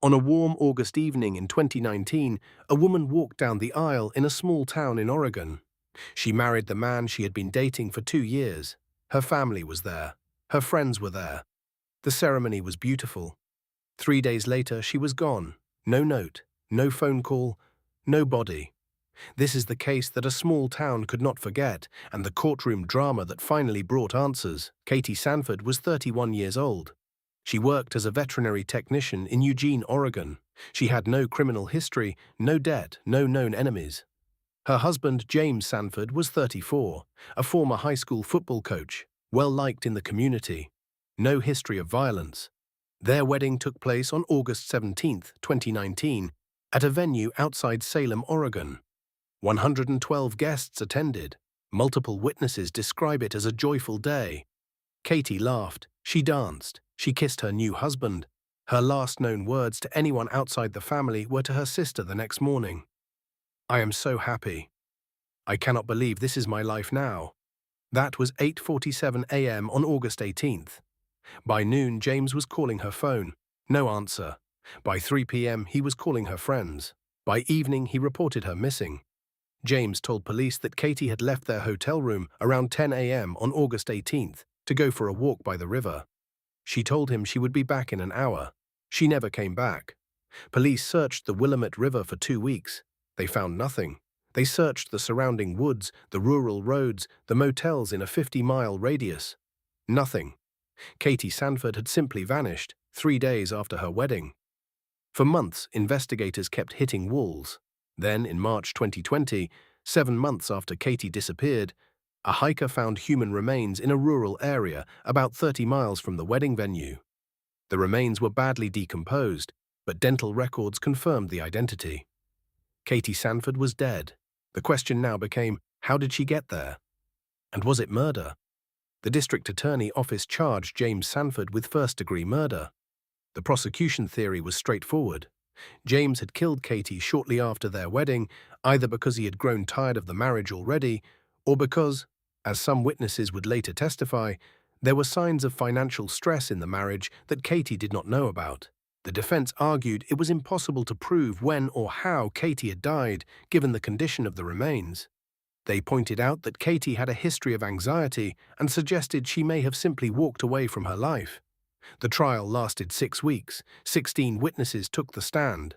On a warm August evening in 2019, a woman walked down the aisle in a small town in Oregon. She married the man she had been dating for 2 years. Her family was there. Her friends were there. The ceremony was beautiful. 3 days later, she was gone. No note, no phone call, no body. This is the case that a small town could not forget, and the courtroom drama that finally brought answers. Katie Sanford was 31 years old. She worked as a veterinary technician in Eugene, Oregon. She had no criminal history, no debt, no known enemies. Her husband, James Sanford, was 34, a former high school football coach, well-liked in the community. No history of violence. Their wedding took place on August 17, 2019, at a venue outside Salem, Oregon. 112 guests attended. Multiple witnesses describe it as a joyful day. Katie laughed, she danced, she kissed her new husband. Her last known words to anyone outside the family were to her sister the next morning. "I am so happy. I cannot believe this is my life now." That was 8:47 a.m. on August 18th. By noon, James was calling her phone. No answer. By 3 p.m., he was calling her friends. By evening, he reported her missing. James told police that Katie had left their hotel room around 10 a.m. on August 18th to go for a walk by the river. She told him she would be back in an hour. She never came back. Police searched the Willamette River for 2 weeks. They found nothing. They searched the surrounding woods, the rural roads, the motels in a 50-mile radius. Nothing. Katie Sanford had simply vanished 3 days after her wedding. For months, investigators kept hitting walls. Then, in March 2020, 7 months after Katie disappeared, a hiker found human remains in a rural area about 30 miles from the wedding venue. The remains were badly decomposed, but dental records confirmed the identity. Katie Sanford was dead. The question now became, how did she get there? And was it murder? The district attorney office charged James Sanford with first-degree murder. The prosecution theory was straightforward. James had killed Katie shortly after their wedding, either because he had grown tired of the marriage already, or because, as some witnesses would later testify, there were signs of financial stress in the marriage that Katie did not know about. The defense argued it was impossible to prove when or how Katie had died, given the condition of the remains. They pointed out that Katie had a history of anxiety and suggested she may have simply walked away from her life. The trial lasted 6 weeks. 16 witnesses took the stand.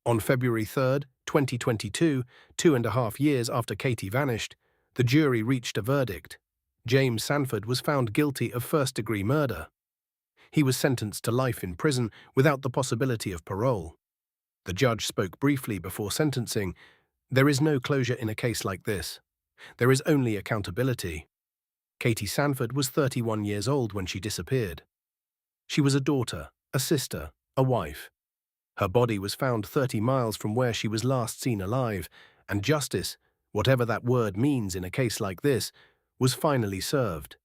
On February 3, 2022, 2.5 years after Katie vanished, the jury reached a verdict. James Sanford was found guilty of first-degree murder. He was sentenced to life in prison without the possibility of parole. The judge spoke briefly before sentencing. "There is no closure in a case like this. There is only accountability." Katie Sanford was 31 years old when she disappeared. She was a daughter, a sister, a wife. Her body was found 30 miles from where she was last seen alive, and justice, whatever that word means in a case like this, was finally served.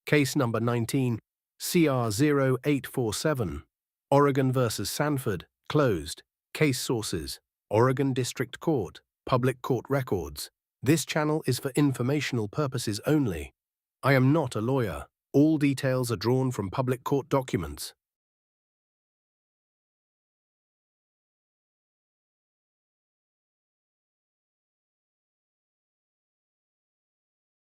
Case number 19, CR 0847, Oregon vs. Sanford, closed. Case sources, Oregon District Court, Public Court Records. This channel is for informational purposes only. I am not a lawyer. All details are drawn from public court documents.